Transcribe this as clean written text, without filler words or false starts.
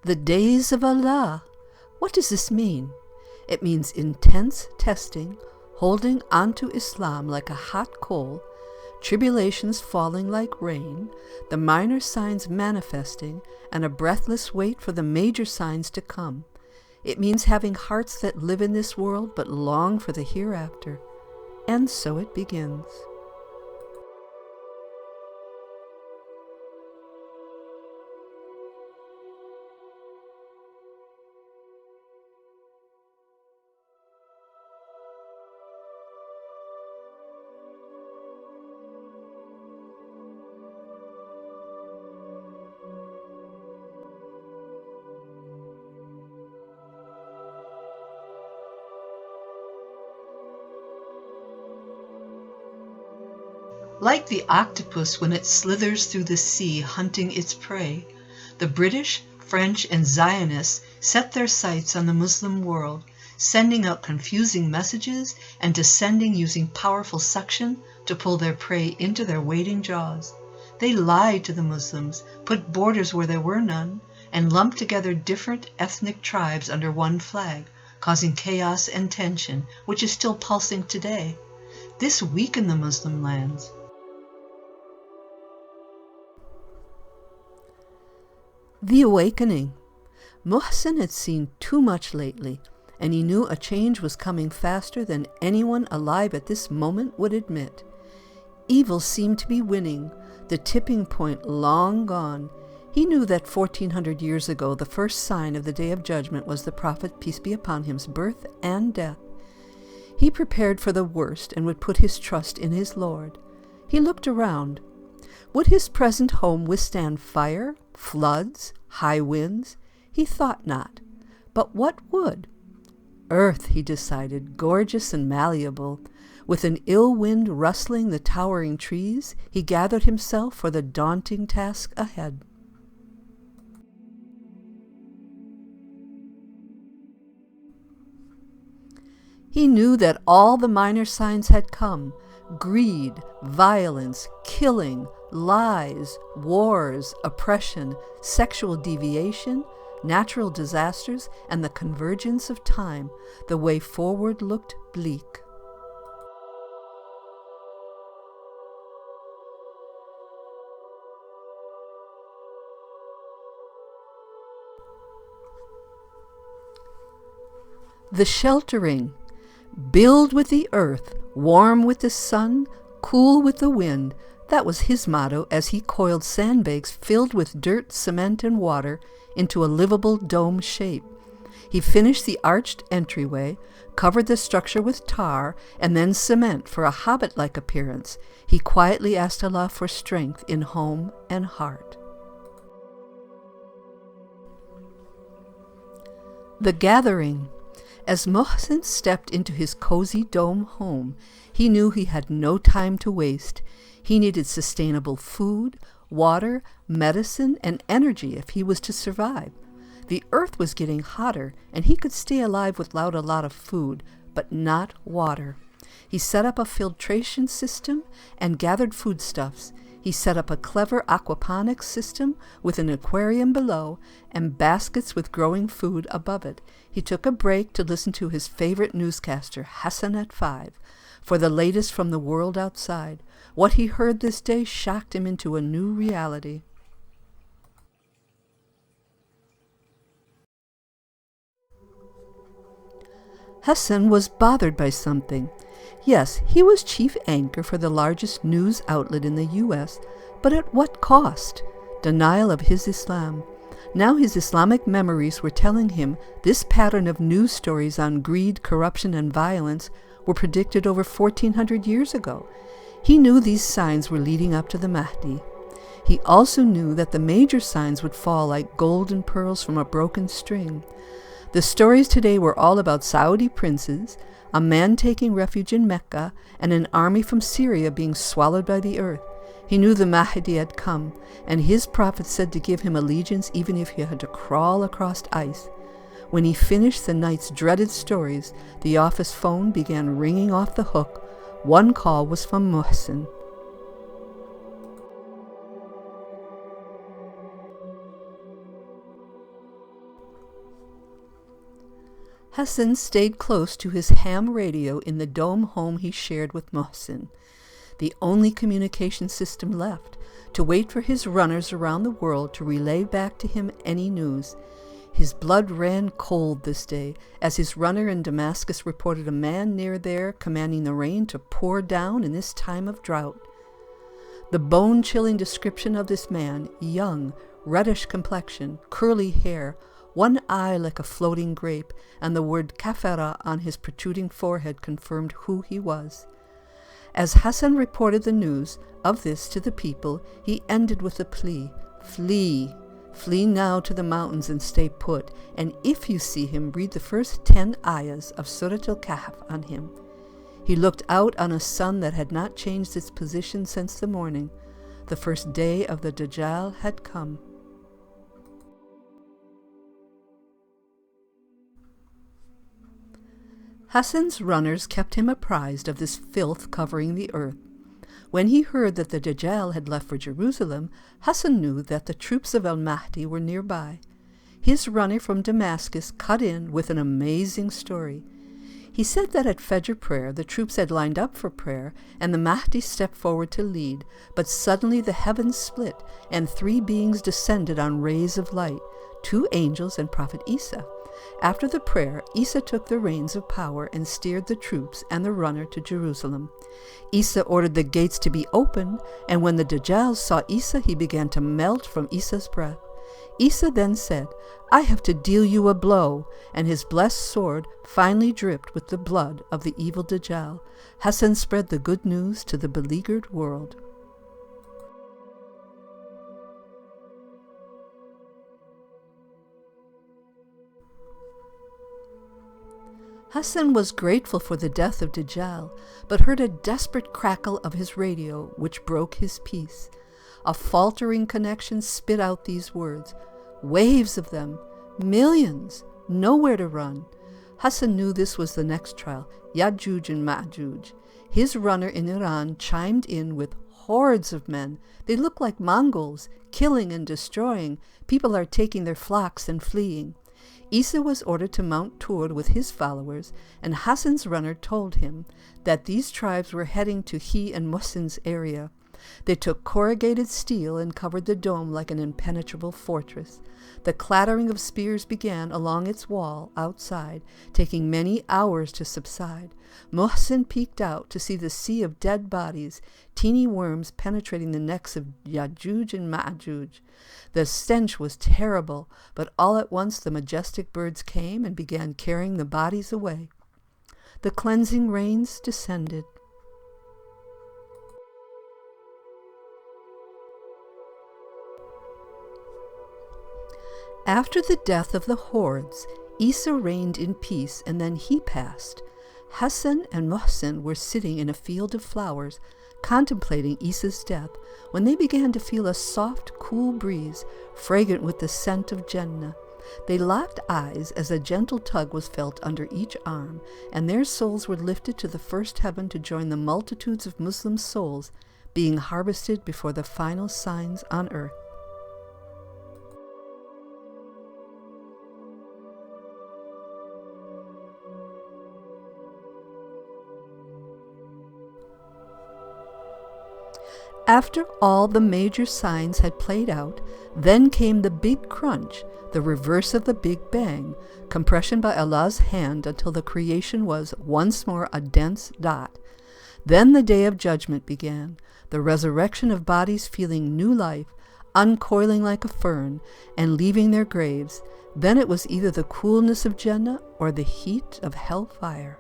The days of Allah. What does this mean? It means intense testing, holding onto Islam like a hot coal, tribulations falling like rain, the minor signs manifesting, and a breathless wait for the major signs to come. It means having hearts that live in this world but long for the hereafter. And so it begins. Like the octopus when it slithers through the sea hunting its prey, the British, French, and Zionists set their sights on the Muslim world, sending out confusing messages and descending using powerful suction to pull their prey into their waiting jaws. They lied to the Muslims, put borders where there were none, and lumped together different ethnic tribes under one flag, causing chaos and tension, which is still pulsing today. This weakened the Muslim lands. The awakening. Muhsin had seen too much lately, and he knew a change was coming faster than anyone alive at this moment would admit. Evil seemed to be winning, the tipping point long gone. He knew that 1400 years ago the first sign of the Day of Judgment was the Prophet, peace be upon him's birth and death. He prepared for the worst and would put his trust in his Lord. He looked around. Would his present home withstand fire, floods, high winds? He thought not. But what would? Earth, he decided, gorgeous and malleable. With an ill wind rustling the towering trees, he gathered himself for the daunting task ahead. He knew that all the minor signs had come: greed, violence, killing, lies, wars, oppression, sexual deviation, natural disasters, and the convergence of time. The way forward looked bleak. The sheltering. Build with the earth, warm with the sun, cool with the wind. That was his motto as he coiled sandbags filled with dirt, cement, and water into a livable dome shape. He finished the arched entryway, covered the structure with tar, and then cement for a hobbit-like appearance. He quietly asked Allah for strength in home and heart. The gathering. As Muhsin stepped into his cozy dome home, he knew he had no time to waste. He needed sustainable food, water, medicine, and energy if he was to survive. The earth was getting hotter, and he could stay alive without a lot of food, but not water. He set up a filtration system and gathered foodstuffs. He set up a clever aquaponics system with an aquarium below and baskets with growing food above it. He took a break to listen to his favorite newscaster, Hassan at 5, for the latest from the world outside. What he heard this day shocked him into a new reality. Hassan was bothered by something. Yes, he was chief anchor for the largest news outlet in the U.S., but at what cost? Denial of his Islam. Now his Islamic memories were telling him this pattern of news stories on greed, corruption, and violence were predicted over 1400 years ago. He knew these signs were leading up to the Mahdi. He also knew that the major signs would fall like golden pearls from a broken string. The stories today were all about Saudi princes, a man taking refuge in Mecca, and an army from Syria being swallowed by the earth. He knew the Mahdi had come, and his prophet said to give him allegiance even if he had to crawl across ice. When he finished the night's dreaded stories, the office phone began ringing off the hook. One call was from Muhsin. Hassan stayed close to his ham radio in the dome home he shared with Mohsin, the only communication system left, to wait for his runners around the world to relay back to him any news. His blood ran cold this day, as his runner in Damascus reported a man near there commanding the rain to pour down in this time of drought. The bone-chilling description of this man, young, reddish complexion, curly hair, one eye like a floating grape, and the word kafara on his protruding forehead confirmed who he was. As Hassan reported the news of this to the people, he ended with a plea, "Flee! Flee now to the mountains and stay put, and if you see him, read the first 10 ayahs of Surat al-Kahf on him." He looked out on a sun that had not changed its position since the morning. The first day of the Dajjal had come. Hassan's runners kept him apprised of this filth covering the earth. When he heard that the Dajjal had left for Jerusalem, Hassan knew that the troops of al-Mahdi were nearby. His runner from Damascus cut in with an amazing story. He said that at Fajr prayer the troops had lined up for prayer, and the Mahdi stepped forward to lead, but suddenly the heavens split, and 3 beings descended on rays of light, 2 angels and Prophet Isa. After the prayer, Isa took the reins of power and steered the troops and the runner to Jerusalem. Isa ordered the gates to be opened, and when the Dajjal saw Isa, he began to melt from Isa's breath. Isa then said, "I have to deal you a blow," and his blessed sword finally dripped with the blood of the evil Dajjal. Hassan spread the good news to the beleaguered world. Hassan was grateful for the death of Dajjal, but heard a desperate crackle of his radio, which broke his peace. A faltering connection spit out these words, "Waves of them, millions, nowhere to run." Hassan knew this was the next trial, Ya'juj and Ma'juj. His runner in Iran chimed in with hordes of men. They look like Mongols, killing and destroying. People are taking their flocks and fleeing. Isa was ordered to mount Tur with his followers, and Hassan's runner told him that these tribes were heading to he and Mohsin's area. They took corrugated steel and covered the dome like an impenetrable fortress. The clattering of spears began along its wall outside, taking many hours to subside. Mohsin peeked out to see the sea of dead bodies, teeny worms penetrating the necks of Ya'juj and Ma'juj. The stench was terrible, but all at once the majestic birds came and began carrying the bodies away. The cleansing rains descended. After the death of the hordes, Isa reigned in peace, and then he passed. Hassan and Mohsin were sitting in a field of flowers, contemplating Isa's death, when they began to feel a soft, cool breeze, fragrant with the scent of Jannah. They locked eyes as a gentle tug was felt under each arm, and their souls were lifted to the first heaven to join the multitudes of Muslim souls being harvested before the final signs on earth. After all the major signs had played out, then came the big crunch, the reverse of the Big Bang, compression by Allah's hand until the creation was once more a dense dot. Then the day of judgment began, the resurrection of bodies feeling new life, uncoiling like a fern, and leaving their graves. Then it was either the coolness of Jannah or the heat of hellfire.